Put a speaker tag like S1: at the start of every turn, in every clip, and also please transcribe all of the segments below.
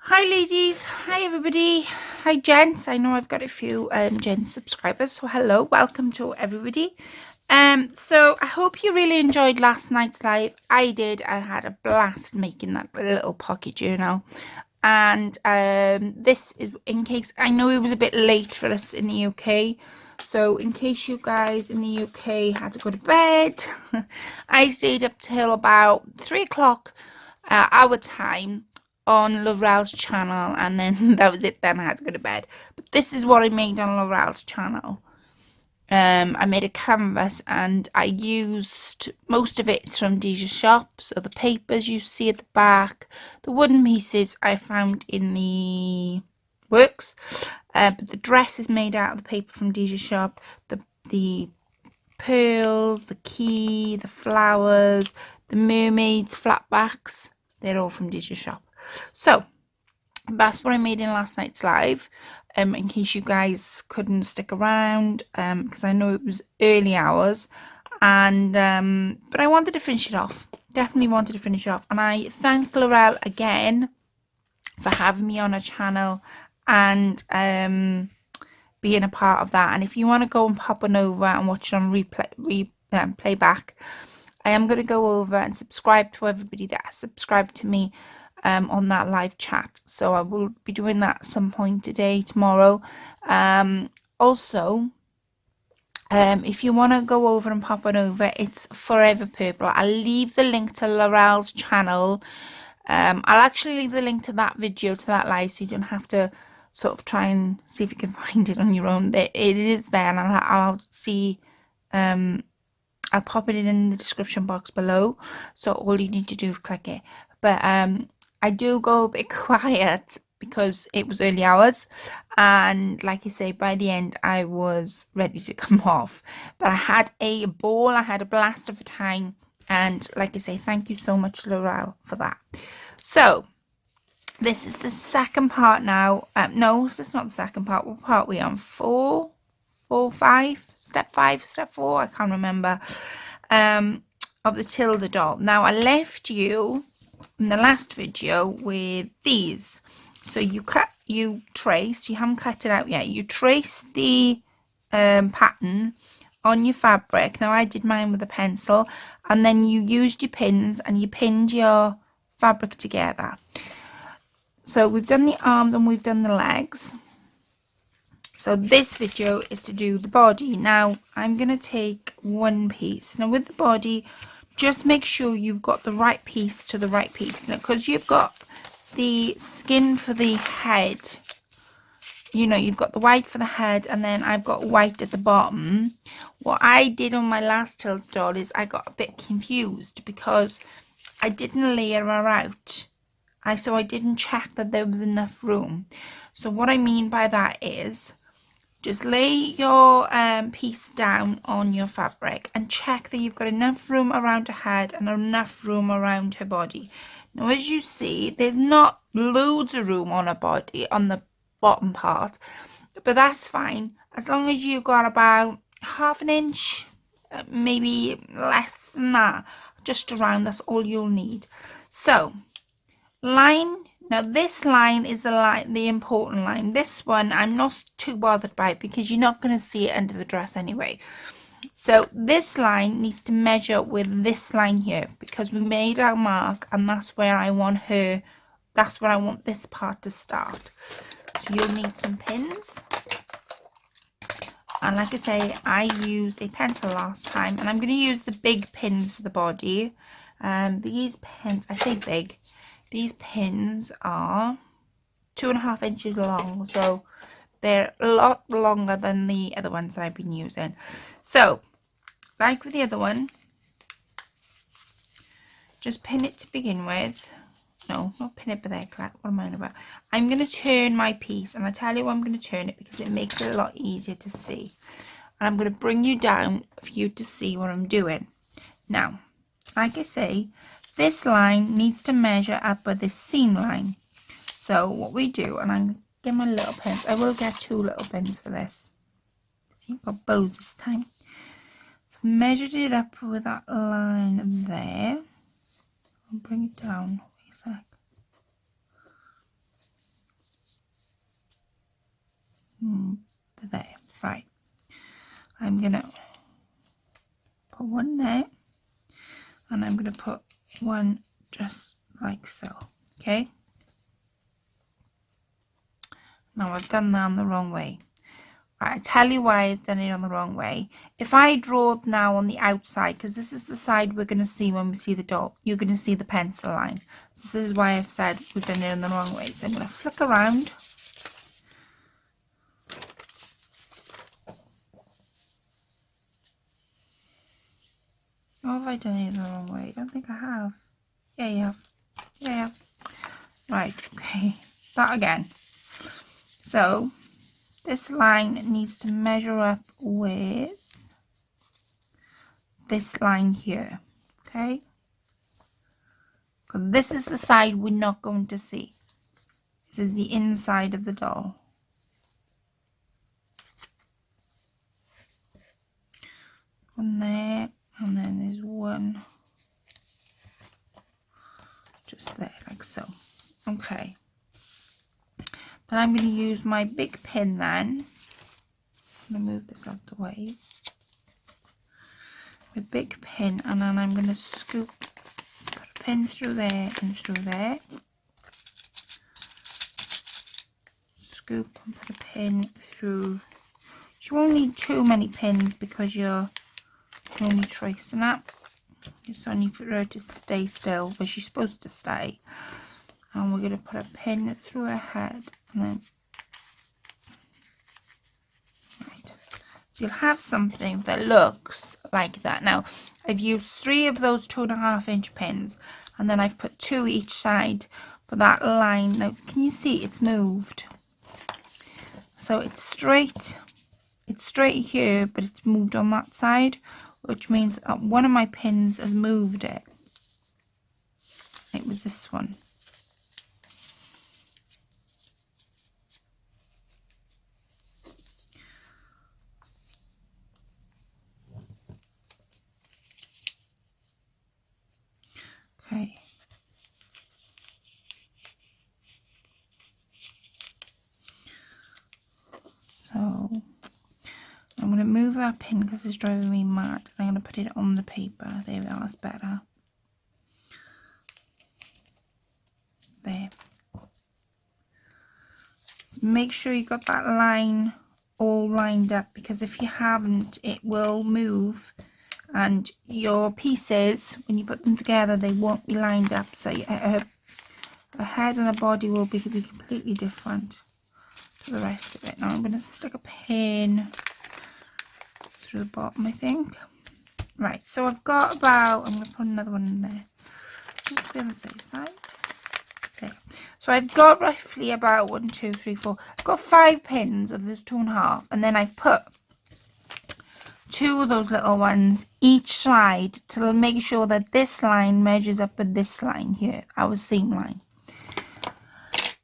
S1: Hi ladies, hi everybody, hi gents. I know I've got a few gents subscribers, so hello, welcome to everybody. So I hope you really enjoyed last night's live. I did. I had a blast making that little pocket journal. And this is in case, I know it was a bit late for us in the UK, so in case you guys in the UK had to go to bed, I stayed up till about 3 o'clock our time on Lorelle's channel, and then that was it. Then I had to go to bed. But this is what I made on Lorelle's channel. I made a canvas and I used most of it from Deja's shop. So the papers you see at the back, the wooden pieces I found in the works, but the dress is made out of the paper from Deja's shop. The pearls, the key, the flowers, the mermaids, flatbacks, they're all from Deja's shop. So that's what I made in last night's live. In case you guys couldn't stick around, because I know it was early hours, and but I wanted to finish it off. Definitely wanted to finish it off, and I thank Lorelle again for having me on her channel and being a part of that. And if you want to go and pop on over and watch it on playback, I am going to go over and subscribe to everybody that subscribed to me on that live chat. So I will be doing that at some point today, tomorrow. Also, if you want to go over and pop on over, it's Forever Purple. I'll leave the link to Lorelle's channel. I'll actually leave the link to that video, to that live, so you don't have to sort of try and see if you can find it on your own. It is there, and I'll see. I'll pop it in the description box below, so all you need to do is click it. But I do go a bit quiet because it was early hours, and like I say, by the end I was ready to come off. But I had a ball, I had a blast of a time, and like I say, thank you so much, Lorelle, for that. So this is the second part now. No, this is not the second part. What part are we on? Step 4, I can't remember, of the Tilda doll. Now I left you in the last video with these. So you haven't cut it out yet, you trace the pattern on your fabric. Now I did mine with a pencil, and then you used your pins and you pinned your fabric together. So we've done the arms and we've done the legs. So this video is to do the body. Now I'm going to take one piece. Now with the body, just make sure you've got the right piece to the right piece. Now because you've got the skin for the head, you know, you've got the white for the head, and then I've got white at the bottom. What I did on my last Tilda doll is I got a bit confused because I didn't layer her out. So I didn't check that there was enough room. So what I mean by that is, just lay your piece down on your fabric and check that you've got enough room around her head and enough room around her body. Now, as you see, there's not loads of room on her body, on the bottom part, but that's fine. As long as you've got about half an inch, maybe less than that, just around, that's all you'll need. So, line. Now this line is the important line. This one I'm not too bothered by because you're not going to see it under the dress anyway. So this line needs to measure with this line here because we made our mark, and that's where I want this part to start. So you'll need some pins. And like I say, I used a pencil last time, and I'm going to use the big pins for the body. These pins, I say big, these pins are 2.5 inches long, so they're a lot longer than the other ones that I've been using. So, like with the other one, just pin it to begin with. No, not pin it, but there, what am I on about? I'm going to turn my piece, and I tell you why I'm going to turn it, because it makes it a lot easier to see. And I'm going to bring you down for you to see what I'm doing. Now, like I say, this line needs to measure up with this seam line. So what we do, and I'm going to get my little pins. I will get 2 little pins for this. See, I've got bows this time. So measured it up with that line there. I'll bring it down. Wait a sec. Right, I'm gonna put one there, and I'm gonna put one just like so. Okay, now I've done that on the wrong way. Right, I tell you why I've done it on the wrong way. If I draw now on the outside, because this is the side we're going to see when we see the doll, you're going to see the pencil line. So this is why I've said we've done it in the wrong way. So I'm going to flick around. Oh, have I done it in the wrong way? I don't think I have. Yeah, you have. Yeah. Right, okay. Start again. So this line needs to measure up with this line here. Okay? Because this is the side we're not going to see. This is the inside of the doll. One there, and then there's one just there, like so. Okay. Then I'm going to use my big pin then. I'm going to move this out the way. My big pin, and then I'm going to scoop, put a pin through there and through there. Scoop and put a pin through. You won't need too many pins because you're only tracing it. It's only for her to stay still where she's supposed to stay. And we're going to put a pin through her head, and then right. So you'll have something that looks like that. Now I've used 3 of those 2.5 inch pins, and then I've put 2 each side for that line. Now can you see it's moved? So it's straight here, but it's moved on that side, which means one of my pins has moved it. It was this one. Okay. So I'm going to move that pin because it's driving me mad. I'm going to put it on the paper. There we are, that's better. There. So make sure you got that line all lined up, because if you haven't, it will move, and your pieces, when you put them together, they won't be lined up. So her head and her body will be completely different to the rest of it. Now I'm going to stick a pin through the bottom, I think. Right, so I've got about, I'm going to put another one in there just to be on the safe side. There. So I've got roughly about 1, 2, 3, 4. I've got 5 pins of this 2.5, and then I've put 2 of those little ones each side to make sure that this line measures up with this line here, our seam line.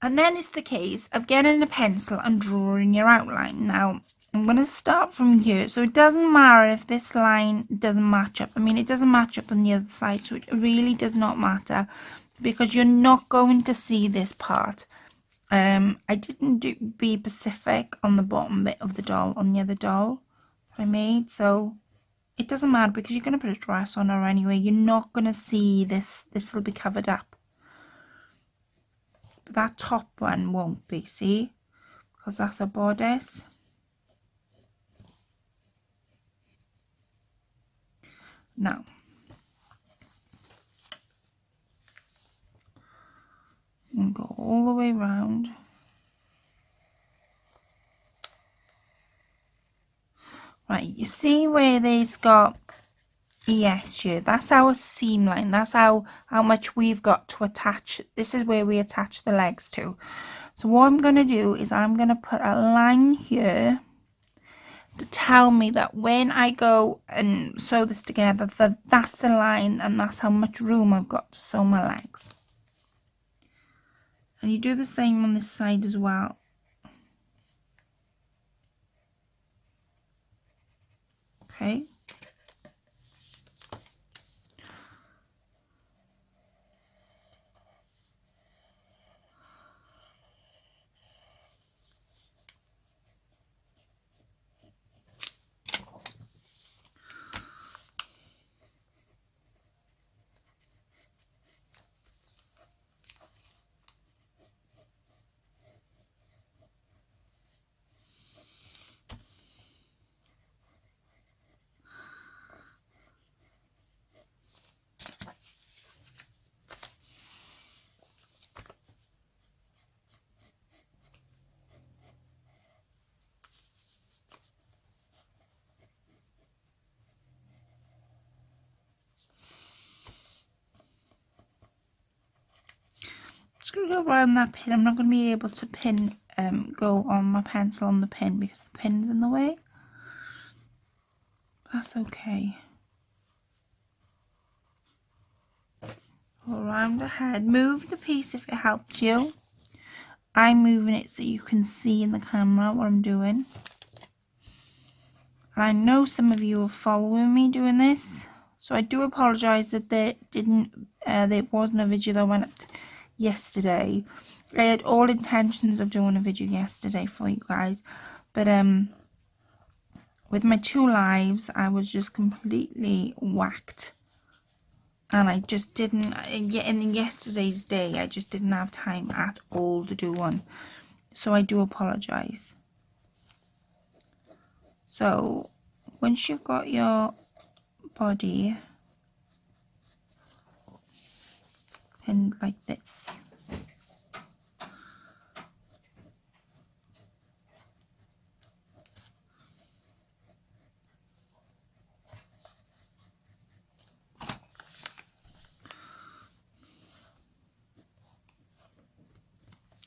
S1: And then it's the case of getting a pencil and drawing your outline. Now I'm going to start from here, so it doesn't matter if this line doesn't match up. I mean, it doesn't match up on the other side, so it really does not matter, because you're not going to see this part. I didn't be specific on the bottom bit of the doll on the other doll that I made, so it doesn't matter because you're going to put a dress on her anyway. You're not going to see this. This will be covered up. But that top one won't be, see, because that's a bodice. Now and go all the way around. Right, you see where they's got yes here, that's our seam line. That's how much we've got to attach. This is where we attach the legs to. So what I'm going to do is I'm going to put a line here to tell me that when I go and sew this together, that's the line, and that's how much room I've got to sew my legs. And you do the same on this side as well. Okay. going to go around that pin. I'm not going to be able to pin, go on my pencil on the pin because the pin's in the way. That's okay. All around the head. Move the piece if it helps you. I'm moving it so you can see in the camera what I'm doing. And I know some of you are following me doing this, so I do apologise that there wasn't a video that went up yesterday. I had all intentions of doing a video yesterday for you guys, but with my 2 lives I was just completely whacked, and I just didn't, in yesterday's day I just didn't have time at all to do one, so I do apologise. So once you've got your body pinned like this,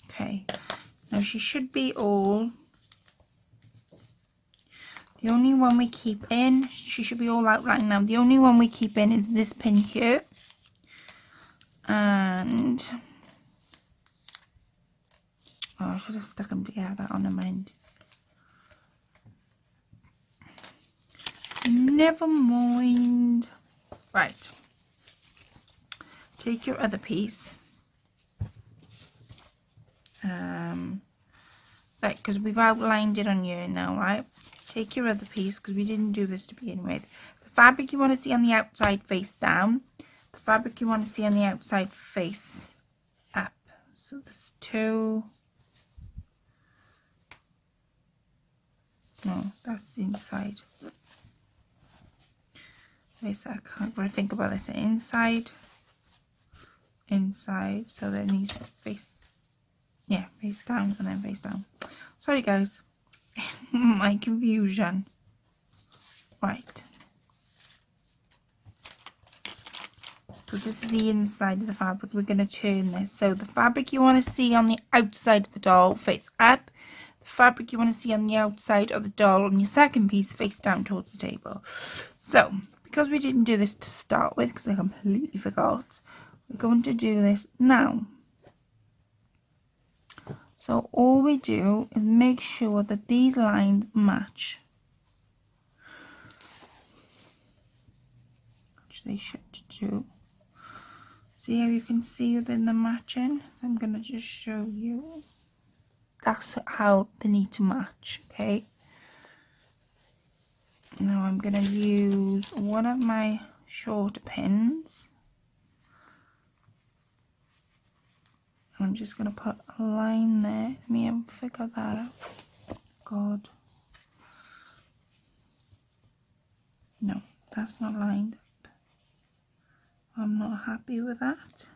S1: okay, now she should be all, the only one we keep in, she should be all outlined now. The only one we keep in is this pin here. And, oh, I should have stuck them together on a mind. Never mind. Right. Take your other piece. Right, because we've outlined it on here now, right? Take your other piece, because we didn't do this to begin with. The fabric you want to see on the outside face down. The fabric you want to see on the outside face up. So there's 2. No, that's the inside. Wait a sec, I've got to think about this. Inside, inside, so that it needs to face, yeah, face down and then face down. Sorry guys, my confusion. Right. So this is the inside of the fabric. We're going to turn this. So the fabric you want to see on the outside of the doll face up. The fabric you want to see on the outside of the doll on your second piece face down towards the table. So because we didn't do this to start with, because I completely forgot, we're going to do this now. So all we do is make sure that these lines match. Which they should do. See how you can see within the matching? So I'm going to just show you. That's how they need to match, okay? Now I'm going to use one of my shorter pins. I'm just going to put a line there. Let me figure that out. God. No, that's not lined up. I'm not happy with that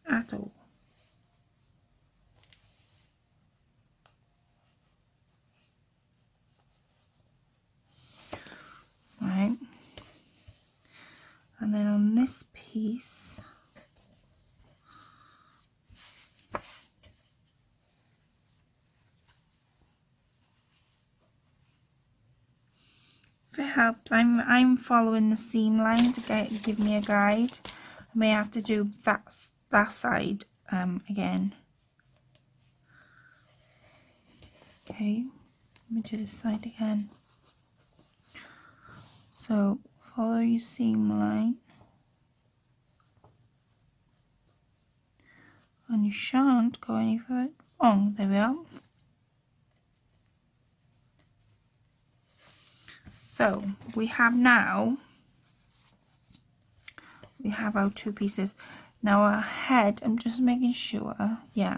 S1: at all. Right. And then on this piece, if it helps, I'm following the seam line to give me a guide. I may have to do that side again. Okay, let me do this side again. So follow your seam line, and you shan't go any further. Oh, there we are. So we have now, we have our 2 pieces. Now our head, I'm just making sure, yeah,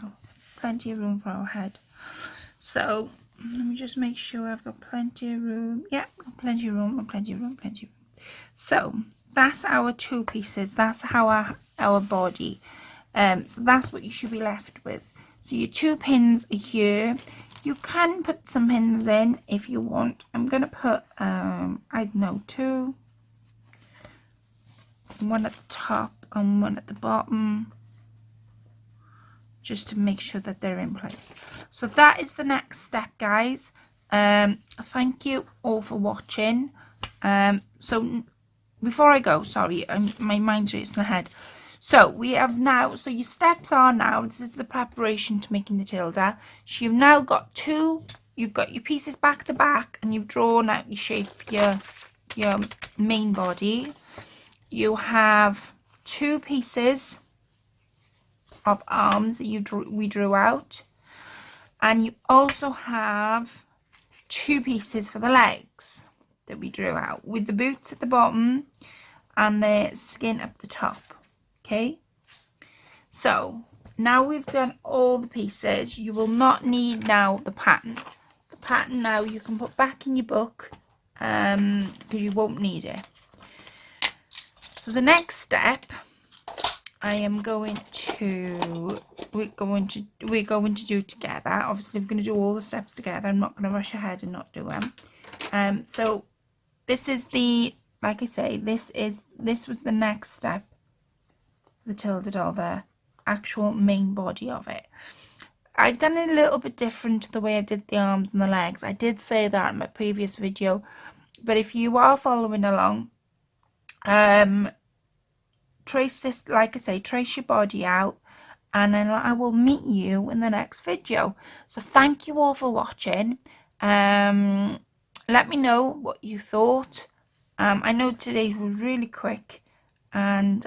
S1: plenty of room for our head. So let me just make sure I've got plenty of room. Yeah, plenty of room, plenty of room, plenty of room. So that's our 2 pieces. That's how our body. So that's what you should be left with. So your 2 pins are here. You can put some pins in if you want. I'm going to put, I don't know, 2. One at the top and one at the bottom. just to make sure that they're in place. So that is the next step, guys. Thank you all for watching. So before I go, sorry, my mind's racing ahead. So we have now, so your steps are now, this is the preparation to making the Tilda. So you've now got you've got your pieces back to back, and you've drawn out your shape for your main body. You have 2 pieces of arms that we drew out, and you also have 2 pieces for the legs that we drew out, with the boots at the bottom and the skin at the top. Okay, so now we've done all the pieces. You will not need now the pattern. The pattern now you can put back in your book, because you won't need it. So the next step, we're going to do together. Obviously we're going to do all the steps together. I'm not going to rush ahead and not do them. So this is like I say, this was the next step, the Tilda doll, the actual main body of it. I've done it a little bit different to the way I did the arms and the legs. I did say that in my previous video, but if you are following along, trace this, like I say, trace your body out, and then I will meet you in the next video. So thank you all for watching. Let me know what you thought. I know today's was really quick, and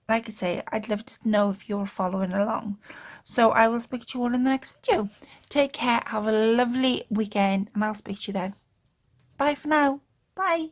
S1: like I say, I'd love to know if you're following along. So I will speak to you all in the next video. Take care, have a lovely weekend, and I'll speak to you then. Bye for now. Bye.